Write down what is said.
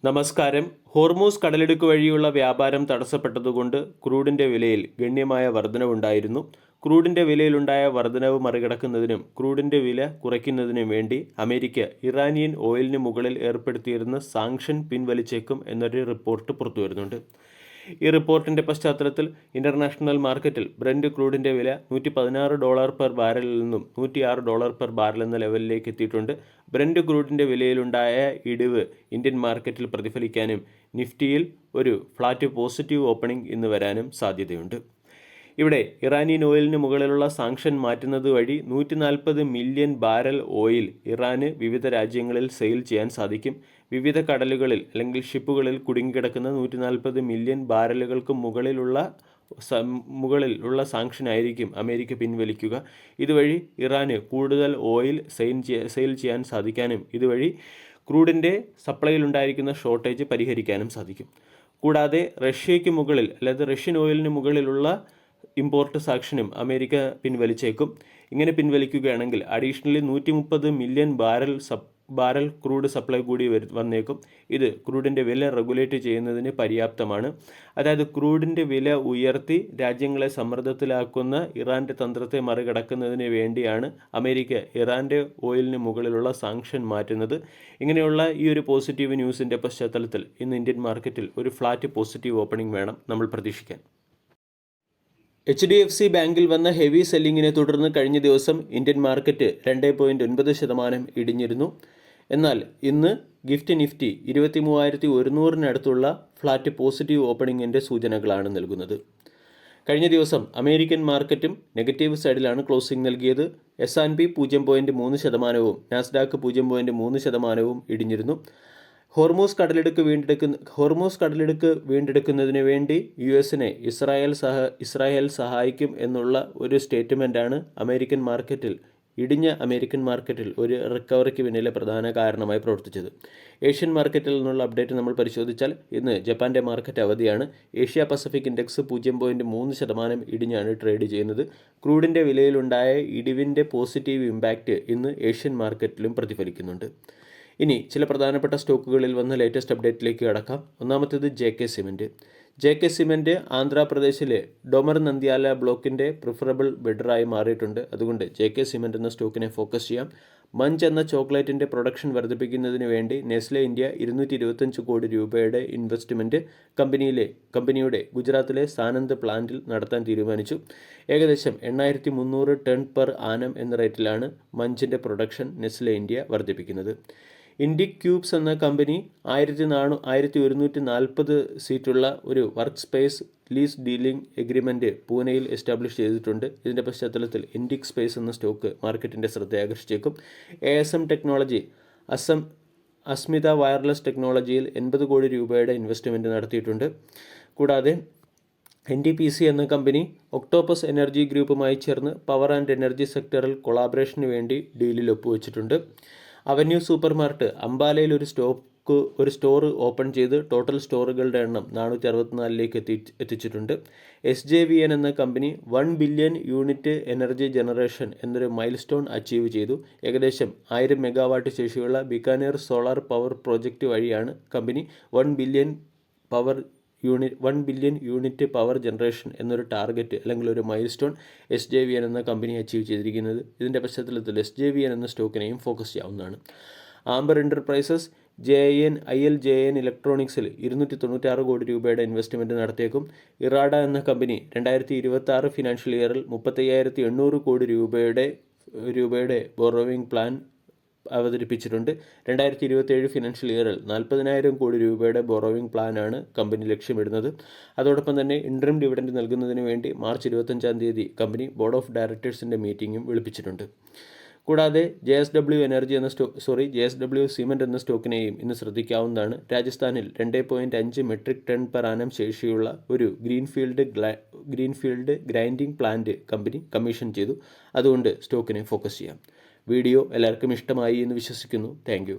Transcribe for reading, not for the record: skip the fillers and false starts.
നമസ്കാരം. ഹോർമൂസ് കടലിടുക്ക് വഴിയുള്ള വ്യാപാരം തടസ്സപ്പെട്ടതുകൊണ്ട് ക്രൂഡിന്റെ വിലയിൽ ഗണ്യമായ വർധനവുണ്ടായിരുന്നു. ക്രൂഡിന്റെ വിലയിലുണ്ടായ വർധനവ് മറികടക്കുന്നതിനും ക്രൂഡിന്റെ വില കുറയ്ക്കുന്നതിനും വേണ്ടി അമേരിക്ക ഇറാനിയൻ ഓയിലിന് മുകളിൽ ഏർപ്പെടുത്തിയിരുന്ന സാങ്ഷൻ പിൻവലിച്ചേക്കും എന്നൊരു റിപ്പോർട്ട് പുറത്തുവരുന്നുണ്ട്. ഈ റിപ്പോർട്ടിന്റെ പശ്ചാത്തലത്തിൽ ഇന്റർനാഷണൽ മാർക്കറ്റിൽ ബ്രന്റ് ക്രൂഡിന്റെ വില $116 പെർ ബാരലിൽ നിന്നും $106 പെർ ബാരൽ എന്ന ലെവലിലേക്ക് എത്തിയിട്ടുണ്ട്. ബ്രന്റ് ക്രൂഡിന്റെ വിലയിലുണ്ടായ ഇടിവ് ഇന്ത്യൻ മാർക്കറ്റിൽ പ്രതിഫലിക്കാനും നിഫ്റ്റിയിൽ ഒരു ഫ്ലാറ്റ് പോസിറ്റീവ് ഓപ്പണിംഗ് ഇന്ന് വരാനും സാധ്യതയുണ്ട്. ഇവിടെ ഇറാനിയൻ ഓയിലിന് മുകളിലുള്ള സാങ്ഷൻ മാറ്റുന്നത് വഴി 140 മില്യൺ ബാരൽ ഓയിൽ ഇറാന് വിവിധ രാജ്യങ്ങളിൽ സെയിൽ ചെയ്യാൻ സാധിക്കും. വിവിധ കടലുകളിൽ അല്ലെങ്കിൽ ഷിപ്പുകളിൽ കുടുങ്ങിക്കിടക്കുന്ന 140 മില്യൺ ബാരലുകൾക്ക് മുകളിലുള്ള സാങ്ഷനായിരിക്കും അമേരിക്ക പിൻവലിക്കുക. ഇതുവഴി ഇറാന് കൂടുതൽ ഓയിൽ സെയിൽ ചെയ്യാൻ സാധിക്കാനും ഇതുവഴി ക്രൂഡിൻ്റെ സപ്ലൈയിലുണ്ടായിരിക്കുന്ന ഷോർട്ടേജ് പരിഹരിക്കാനും സാധിക്കും. കൂടാതെ റഷ്യയ്ക്ക് മുകളിൽ അതായത് റഷ്യൻ ഓയിലിന് മുകളിലുള്ള ഇമ്പോർട്ട് സാങ്ഷനും അമേരിക്ക പിൻവലിച്ചേക്കും. ഇങ്ങനെ പിൻവലിക്കുകയാണെങ്കിൽ additionally 130 million barrel crude supply കൂടി വന്നേക്കും. ഇത് ക്രൂഡിൻ്റെ വില റെഗുലേറ്റ് ചെയ്യുന്നതിന് പര്യാപ്തമാണ്. അതായത് ക്രൂഡിൻ്റെ വില ഉയർത്തി രാജ്യങ്ങളെ സമ്മർദ്ദത്തിലാക്കുന്ന ഇറാൻ്റെ തന്ത്രത്തെ മറികടക്കുന്നതിന് വേണ്ടിയാണ് അമേരിക്ക ഇറാൻ്റെ ഓയിലിന് മുകളിലുള്ള സാങ്ഷൻ മാറ്റുന്നത്. ഇങ്ങനെയുള്ള ഈ ഒരു പോസിറ്റീവ് ന്യൂസിൻ്റെ പശ്ചാത്തലത്തിൽ ഇന്ന് ഇന്ത്യൻ മാർക്കറ്റിൽ ഒരു ഫ്ലാറ്റ് പോസിറ്റീവ് ഓപ്പണിംഗ് വേണം നമ്മൾ പ്രതീക്ഷിക്കാൻ. HDFC ബാങ്കിൽ വന്ന ഹെവി സെല്ലിങ്ങിനെ തുടർന്ന് കഴിഞ്ഞ ദിവസം ഇന്ത്യൻ മാർക്കറ്റ് 2.9% ഇടിഞ്ഞിരുന്നു. എന്നാൽ ഇന്ന് ഗിഫ്റ്റ് നിഫ്റ്റി 23,100-നടുത്തുള്ള ഫ്ലാറ്റ് പോസിറ്റീവ് ഓപ്പണിങ്ങിൻ്റെ സൂചനകളാണ് നൽകുന്നത്. കഴിഞ്ഞ ദിവസം അമേരിക്കൻ മാർക്കറ്റും നെഗറ്റീവ് സൈഡിലാണ് ക്ലോസിംഗ് നൽകിയത്. S&P 0.3%, Nasdaq 0.3% ഇടിഞ്ഞിരുന്നു. ഹോർമൂസ് കടലിടുക്ക് വീണ്ടെടുക്കുന്നതിന് വേണ്ടി US-നെ ഇസ്രായേൽ സഹായിക്കും എന്നുള്ള ഒരു സ്റ്റേറ്റ്മെൻറ്റാണ് ഇടിഞ്ഞ അമേരിക്കൻ മാർക്കറ്റിൽ ഒരു റിക്കവറിക്ക് പിന്നിലെ പ്രധാന കാരണമായി പ്രവർത്തിച്ചത്. ഏഷ്യൻ മാർക്കറ്റിൽ നിന്നുള്ള അപ്ഡേറ്റ് നമ്മൾ പരിശോധിച്ചാൽ ഇന്ന് ജപ്പാൻ്റെ മാർക്കറ്റ് അവധിയാണ്. ഏഷ്യ പസഫിക് ഇൻഡെക്സ് 0.3% ഇടിഞ്ഞാണ് ട്രേഡ് ചെയ്യുന്നത്. ക്രൂഡിൻ്റെ വിലയിലുണ്ടായ ഇടിവിൻ്റെ പോസിറ്റീവ് ഇമ്പാക്റ്റ് ഇന്ന് ഏഷ്യൻ മാർക്കറ്റിലും പ്രതിഫലിക്കുന്നുണ്ട്. ഇനി ചില പ്രധാനപ്പെട്ട സ്റ്റോക്കുകളിൽ വന്ന ലേറ്റസ്റ്റ് അപ്ഡേറ്റിലേക്ക് കടക്കാം. ഒന്നാമത്തേത് JK സിമെൻറ്റ് ആന്ധ്രാപ്രദേശിലെ ഡൊമർ നന്ദ്യാല ബ്ലോക്കിൻ്റെ പ്രിഫറബിൾ ബിഡറായി മാറിയിട്ടുണ്ട്. അതുകൊണ്ട് JK സിമെൻറ്റ് എന്ന സ്റ്റോക്കിനെ ഫോക്കസ് ചെയ്യാം. മഞ്ച് എന്ന ചോക്ലേറ്റിൻ്റെ പ്രൊഡക്ഷൻ വർദ്ധിപ്പിക്കുന്നതിന് വേണ്ടി നെസ്ലെ ഇന്ത്യ 225 കോടി രൂപയുടെ ഇൻവെസ്റ്റ്മെൻറ്റ് കമ്പനിയുടെ ഗുജറാത്തിലെ സാനന്ദ് പ്ലാന്റിൽ നടത്താൻ തീരുമാനിച്ചു. ഏകദേശം 8,300 ടൺ പെർ ആനം എന്ന റേറ്റിലാണ് മഞ്ചിൻ്റെ പ്രൊഡക്ഷൻ നെസ്ലെ ഇന്ത്യ വർദ്ധിപ്പിക്കുന്നത്. ഇൻഡിക് ക്യൂബ്സ് എന്ന കമ്പനി 1,140 സീറ്റുള്ള ഒരു work space lease dealing agreement പൂനെയിൽ എസ്റ്റാബ്ലിഷ് ചെയ്തിട്ടുണ്ട്. ഇതിൻ്റെ പശ്ചാത്തലത്തിൽ ഇൻഡിക് സ്പേസ് എന്ന സ്റ്റോക്ക് മാർക്കറ്റിൻ്റെ ശ്രദ്ധ ആകർഷിച്ചേക്കും. ASM ടെക്നോളജി അസ്മിത വയർലെസ് ടെക്നോളജിയിൽ 80 കോടി രൂപയുടെ ഇൻവെസ്റ്റ്മെൻറ്റ് നടത്തിയിട്ടുണ്ട്. കൂടാതെ NTPC എന്ന കമ്പനി ഒക്ടോപ്പസ് എനർജി ഗ്രൂപ്പുമായി ചേർന്ന് പവർ ആൻഡ് എനർജി സെക്ടറിൽ കൊളാബറേഷന് വേണ്ടി ഡീലിൽ ഒപ്പുവെച്ചിട്ടുണ്ട്. അവന്യൂ സൂപ്പർമാർട്ട് അംബാലയിൽ ഒരു സ്റ്റോർ ഓപ്പൺ ചെയ്ത് ടോട്ടൽ സ്റ്റോറുകളുടെ എണ്ണം 464ലേക്ക് എത്തിച്ചിട്ടുണ്ട്. SJVN എന്ന company 1 billion unit energy generation എന്നൊരു മൈൽ സ്റ്റോൺ അച്ചീവ് ചെയ്തു. ഏകദേശം 1000 മെഗാവാട്ട് ശേഷിയുള്ള ബിക്കാനേർ സോളാർ പവർ പ്രോജക്റ്റ് വഴിയാണ് company 1 billion unit power generation എന്നൊരു ടാർഗറ്റ് അല്ലെങ്കിൽ ഒരു മൈൽ സ്റ്റോൺ SJVN എന്ന കമ്പനി അച്ചീവ് ചെയ്തിരിക്കുന്നത്. ഇതിൻ്റെ പശ്ചാത്തലത്തിൽ SJVN എന്ന സ്റ്റോക്കിനെയും ഫോക്കസ് ചെയ്യാവുന്നതാണ്. ആംബർ എൻ്റർപ്രൈസസ് ILJN ഇലക്ട്രോണിക്സിൽ 296 കോടി രൂപയുടെ ഇൻവെസ്റ്റ്മെൻറ്റ് നടത്തിയേക്കും. ഇറാഡ എന്ന കമ്പനി 2026 ഫിനാൻഷ്യൽ ഇയറിൽ 35,800 കോടി രൂപയുടെ ബോറോവിംഗ് പ്ലാൻ അവതരിപ്പിച്ചിട്ടുണ്ട്. 2027 ഫിനാൻഷ്യൽ ഇയറിൽ 40,000 കോടി രൂപയുടെ ബോറോവിംഗ് പ്ലാനാണ് കമ്പനി ലക്ഷ്യമിടുന്നത്. അതോടൊപ്പം തന്നെ ഇൻട്രിം ഡിവിഡൻഡ് നൽകുന്നതിന് വേണ്ടി മാർച്ച് 25 കമ്പനി ബോർഡ് ഓഫ് ഡയറക്ടേഴ്സിൻ്റെ മീറ്റിംഗും വിളിപ്പിച്ചിട്ടുണ്ട്. കൂടാതെ JSW സിമെൻറ്റ് എന്ന സ്റ്റോക്കിനെയും ഇന്ന് ശ്രദ്ധിക്കാവുന്നതാണ്. രാജസ്ഥാനിൽ 2.5 മെട്രിക് ടൺ പെർ ആനം ശേഷിയുള്ള ഒരു greenfield grinding plant company commission ചെയ്തു. അതുകൊണ്ട് സ്റ്റോക്കിനെ ഫോക്കസ് ചെയ്യാം. വീഡിയോ എല്ലാവർക്കും ഇഷ്ടമായി എന്ന് വിശ്വസിക്കുന്നു. Thank you.